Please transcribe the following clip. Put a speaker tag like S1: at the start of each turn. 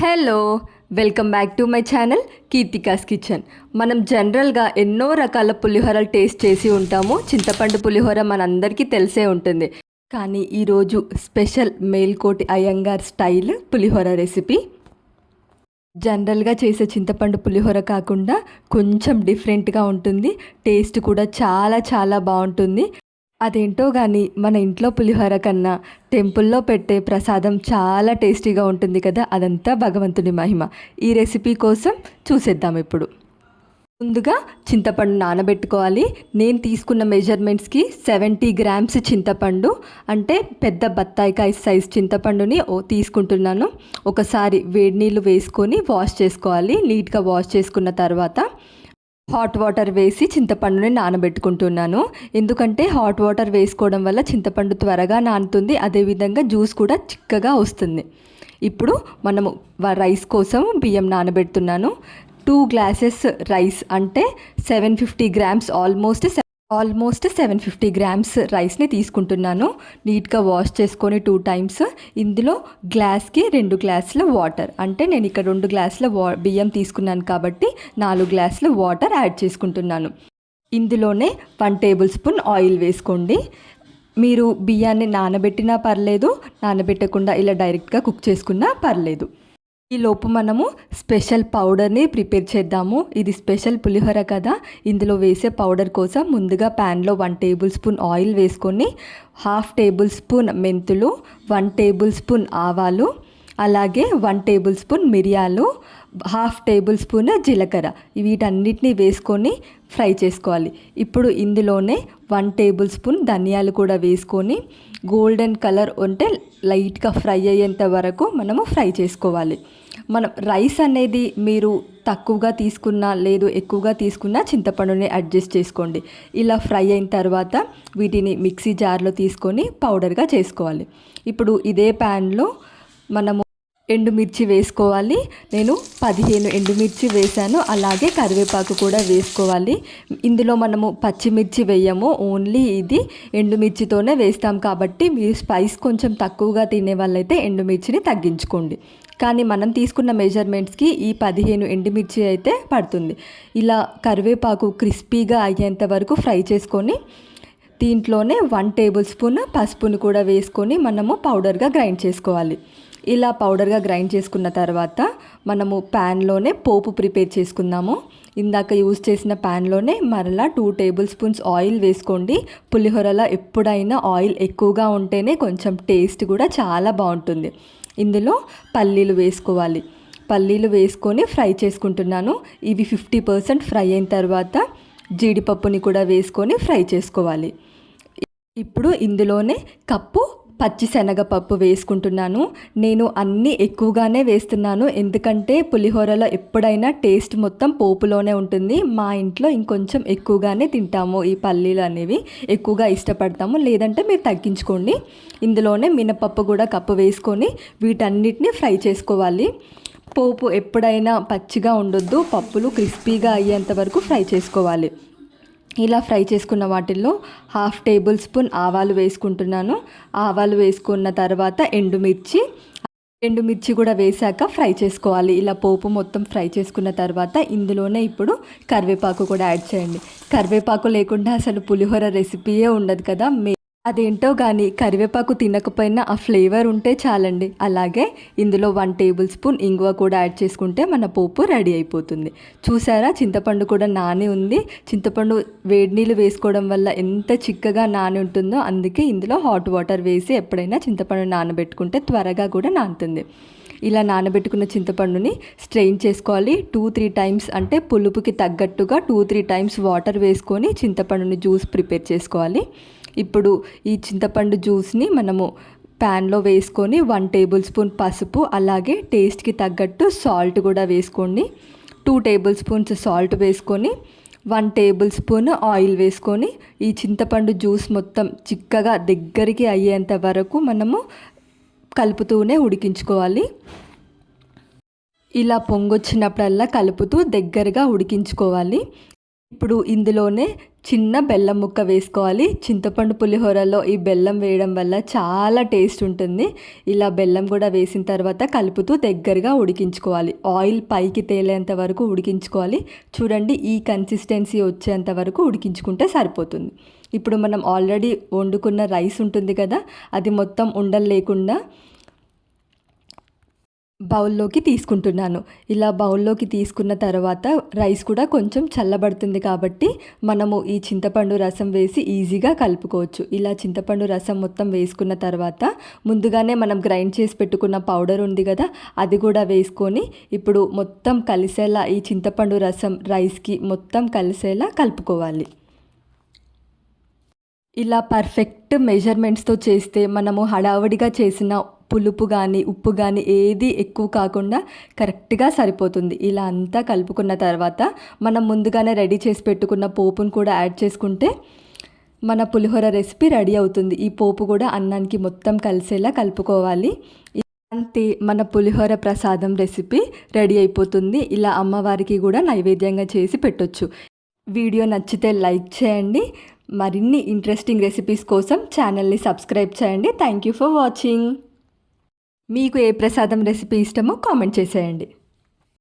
S1: Hello, welcome back to my channel Keerthika's kitchen. మనం జనరల్గా ఎన్నో రకాల పులిహోరలు టేస్ట్ చేసి ఉంటాము. చింతపండు పులిహోర మనందరికీ తెలిసే ఉంటుంది. కానీ ఈరోజు స్పెషల్ మేల్కోటి అయ్యంగార్ స్టైల్ పులిహోర రెసిపీ. జనరల్గా చేసే చింతపండు పులిహోర కాకుండా కొంచెం డిఫరెంట్గా ఉంటుంది. టేస్ట్ కూడా చాలా చాలా బాగుంటుంది. అదేంటో కానీ మన ఇంట్లో పులిహోర కన్నా టెంపుల్లో పెట్టే ప్రసాదం చాలా టేస్టీగా ఉంటుంది కదా. అదంతా భగవంతుని మహిమ. ఈ రెసిపీ కోసం చూసేద్దాం ఇప్పుడు. ముందుగా చింతపండు నానబెట్టుకోవాలి. నేను తీసుకున్న మెజర్మెంట్స్కి 70 గ్రామ్స్ చింతపండు, అంటే పెద్ద బత్తాయికాయ సైజ్ చింతపండుని తీసుకుంటున్నాను. ఒకసారి వేడి నీళ్ళు వేసుకొని వాష్ చేసుకోవాలి. నీట్గా వాష్ చేసుకున్న తర్వాత హాట్ వాటర్ వేసి చింతపండుని నానబెట్టుకుంటున్నాను. ఎందుకంటే హాట్ వాటర్ వేసుకోవడం వల్ల చింతపండు త్వరగా నానుతుంది, అదేవిధంగా జ్యూస్ కూడా చిక్కగా వస్తుంది. ఇప్పుడు మనము రైస్ కోసం బియ్యం నానబెడుతున్నాను. 2 గ్లాసెస్ రైస్ అంటే 750 గ్రామ్స్, ఆల్మోస్ట్ 750 గ్రామ్స్ రైస్ని తీసుకుంటున్నాను. నీట్గా వాష్ చేసుకొని 2 టైమ్స్. ఇందులో గ్లాస్కి 2 గ్లాసుల వాటర్, అంటే నేను ఇక్కడ 2 గ్లాసుల బియ్యం తీసుకున్నాను కాబట్టి 4 గ్లాసుల వాటర్ యాడ్ చేసుకుంటున్నాను. ఇందులోనే 1 టేబుల్ స్పూన్ ఆయిల్ వేసుకోండి. మీరు బియ్యాన్ని నానబెట్టినా పర్లేదు, నానబెట్టకుండా ఇలా డైరెక్ట్గా కుక్ చేసుకున్నా పర్లేదు. ఈలోపు మనము స్పెషల్ పౌడర్ని ప్రిపేర్ చేద్దాము. ఇది స్పెషల్ పులిహోర కదా. ఇందులో వేసే పౌడర్ కోసం ముందుగా ప్యాన్లో 1 టేబుల్ స్పూన్ ఆయిల్ వేసుకొని 1/2 టేబుల్ స్పూన్ మెంతులు, 1 టేబుల్ స్పూన్ ఆవాలు, అలాగే 1 టేబుల్ స్పూన్ మిరియాలు, 1/2 టేబుల్ స్పూన్ జీలకర్ర, వీటన్నిటిని వేసుకొని ఫ్రై చేసుకోవాలి. ఇప్పుడు ఇందులోనే 1 టేబుల్ స్పూన్ ధనియాలు కూడా వేసుకొని గోల్డెన్ కలర్ అంటే లైట్గా ఫ్రై అయ్యేంత వరకు మనము ఫ్రై చేసుకోవాలి. మనం రైస్ అనేది మీరు తక్కువగా తీసుకున్నా లేదు ఎక్కువగా తీసుకున్నా చింతపండుని అడ్జస్ట్ చేసుకోండి. ఇలా ఫ్రై అయిన తర్వాత వీటిని మిక్సీ జార్లో తీసుకొని పౌడర్గా చేసుకోవాలి. ఇప్పుడు ఇదే ప్యాన్లో మనము ఎండుమిర్చి వేసుకోవాలి. నేను 15 ఎండుమిర్చి వేసాను. అలాగే కరివేపాకు కూడా వేసుకోవాలి. ఇందులో మనము పచ్చిమిర్చి వేయము, ఓన్లీ ఇది ఎండుమిర్చితోనే వేస్తాం కాబట్టి మీరు స్పైస్ కొంచెం తక్కువగా తినే వాళ్ళైతే ఎండుమిర్చిని తగ్గించుకోండి. కానీ మనం తీసుకున్న మెజర్మెంట్స్కి ఈ 15 ఎండుమిర్చి అయితే పడుతుంది. ఇలా కరివేపాకు క్రిస్పీగా అయ్యేంత వరకు ఫ్రై చేసుకొని దీంట్లోనే 1 టేబుల్ స్పూన్ పసుపుని కూడా వేసుకొని మనము పౌడర్గా గ్రైండ్ చేసుకోవాలి. ఇలా పౌడర్గా గ్రైండ్ చేసుకున్న తర్వాత మనము ప్యాన్లోనే పోపు ప్రిపేర్ చేసుకుందాము. ఇందాక యూజ్ చేసిన ప్యాన్లోనే మరలా 2 టేబుల్ స్పూన్స్ ఆయిల్ వేసుకోండి. పులిహోరలో ఎప్పుడైనా ఆయిల్ ఎక్కువగా ఉంటేనే కొంచెం టేస్ట్ కూడా చాలా బాగుంటుంది. ఇందులో పల్లీలు వేసుకోవాలి. పల్లీలు వేసుకొని ఫ్రై చేసుకుంటున్నాను. ఇవి 50% ఫ్రై అయిన తర్వాత జీడిపప్పుని కూడా వేసుకొని ఫ్రై చేసుకోవాలి. ఇప్పుడు ఇందులోనే కప్పు పచ్చిశనగపప్పు వేసుకుంటున్నాను. నేను అన్నీ ఎక్కువగానే వేస్తున్నాను, ఎందుకంటే పులిహోరలో ఎప్పుడైనా టేస్ట్ మొత్తం పోపులోనే ఉంటుంది. మా ఇంట్లో ఇంకొంచెం ఎక్కువగానే తింటాము, ఈ పల్లీలు అనేవి ఎక్కువగా ఇష్టపడతాము. లేదంటే మీరు తగ్గించుకోండి. ఇందులోనే మినపప్పు కూడా కప్పు వేసుకొని వీటన్నిటిని ఫ్రై చేసుకోవాలి. పోపు ఎప్పుడైనా పచ్చిగా ఉండొద్దు, పప్పులు క్రిస్పీగా అయ్యేంత వరకు ఫ్రై చేసుకోవాలి. ఇలా ఫ్రై చేసుకున్న వాటిల్లో 1/2 టేబుల్ స్పూన్ ఆవాలు వేసుకుంటున్నాను. ఆవాలు వేసుకున్న తర్వాత ఎండుమిర్చి కూడా వేసాక ఫ్రై చేసుకోవాలి. ఇలా పోపు మొత్తం ఫ్రై చేసుకున్న తర్వాత ఇందులోనే ఇప్పుడు కరివేపాకు కూడా యాడ్ చేయండి. కరివేపాకు లేకుండా అసలు పులిహోర రెసిపీయే ఉండదు కదా. అదేంటో కానీ కరివేపాకు తినకపోయినా ఆ ఫ్లేవర్ ఉంటే చాలండి. అలాగే ఇందులో 1 టేబుల్ స్పూన్ ఇంగువ కూడా యాడ్ చేసుకుంటే మన పోపు రెడీ అయిపోతుంది. చూసారా, చింతపండు కూడా నాని ఉంది. చింతపండు వేడి నీళ్ళు వేసుకోవడం వల్ల ఎంత చిక్కగా నాని ఉంటుందో, అందుకే ఇందులో హాట్ వాటర్ వేసి ఎప్పుడైనా చింతపండు నానబెట్టుకుంటే త్వరగా కూడా నానుతుంది. ఇలా నానబెట్టుకున్న చింతపండుని స్ట్రెయిన్ చేసుకోవాలి. 2-3 టైమ్స్, అంటే పులుపుకి తగ్గట్టుగా 2-3 టైమ్స్ వాటర్ వేసుకొని చింతపండుని జ్యూస్ ప్రిపేర్ చేసుకోవాలి. ఇప్పుడు ఈ చింతపండు జ్యూస్ని మనము ప్యాన్లో వేసుకొని 1 టేబుల్ స్పూన్ పసుపు, అలాగే టేస్ట్కి తగ్గట్టు సాల్ట్ కూడా వేసుకోండి. 2 టేబుల్ స్పూన్స్ సాల్ట్ వేసుకొని 1 టేబుల్ స్పూన్ ఆయిల్ వేసుకొని ఈ చింతపండు జ్యూస్ మొత్తం చిక్కగా దగ్గరికి అయ్యేంత వరకు మనము కలుపుతూనే ఉడికించుకోవాలి. ఇలా పొంగొచ్చినప్పుడల్లా కలుపుతూ దగ్గరగా ఉడికించుకోవాలి. ఇప్పుడు ఇందులోనే చిన్న బెల్లం ముక్క వేసుకోవాలి. చింతపండు పులిహోరలో ఈ బెల్లం వేయడం వల్ల చాలా టేస్ట్ ఉంటుంది. ఇలా బెల్లం కూడా వేసిన తర్వాత కలుపుతూ దగ్గరగా ఉడికించుకోవాలి. ఆయిల్ పైకి తేలేంత వరకు ఉడికించుకోవాలి. చూడండి, ఈ కన్సిస్టెన్సీ వచ్చేంత వరకు ఉడికించుకుంటే సరిపోతుంది. ఇప్పుడు మనం ఆల్రెడీ వండుకున్న రైస్ ఉంటుంది కదా, అది మొత్తం ఉండలు లేకుండా బౌల్లోకి తీసుకుంటున్నాను. ఇలా బౌల్లోకి తీసుకున్న తర్వాత రైస్ కూడా కొంచెం చల్లబడుతుంది కాబట్టి మనము ఈ చింతపండు రసం వేసి ఈజీగా కలుపుకోవచ్చు. ఇలా చింతపండు రసం మొత్తం వేసుకున్న తర్వాత ముందుగానే మనం గ్రైండ్ చేసి పెట్టుకున్న పౌడర్ ఉంది కదా, అది కూడా వేసుకొని ఇప్పుడు మొత్తం కలిసేలా ఈ చింతపండు రసం రైస్కి మొత్తం కలిసేలా కలుపుకోవాలి. ఇలా పర్ఫెక్ట్ మెజర్మెంట్స్తో చేస్తే మనము హడావుడిగా చేసిన పులుపు కానీ ఉప్పు కానీ ఏది ఎక్కువ కాకుండా కరెక్ట్గా సరిపోతుంది. ఇలా అంతా కలుపుకున్న తర్వాత మనం ముందుగానే రెడీ చేసి పెట్టుకున్న పోపును కూడా యాడ్ చేసుకుంటే మన పులిహోర రెసిపీ రెడీ అవుతుంది. ఈ పోపు కూడా అన్నానికి మొత్తం కలిసేలా కలుపుకోవాలి. అంతే, మన పులిహోర ప్రసాదం రెసిపీ రెడీ అయిపోతుంది. ఇలా అమ్మవారికి కూడా నైవేద్యంగా చేసి పెట్టొచ్చు. వీడియో నచ్చితే లైక్ చేయండి. మరిన్ని ఇంట్రెస్టింగ్ రెసిపీస్ కోసం ఛానల్ని సబ్స్క్రైబ్ చేయండి. Thank you for watching. మీకు ఏ ప్రసాదం రెసిపీ ఇష్టమో కామెంట్ చేసేయండి.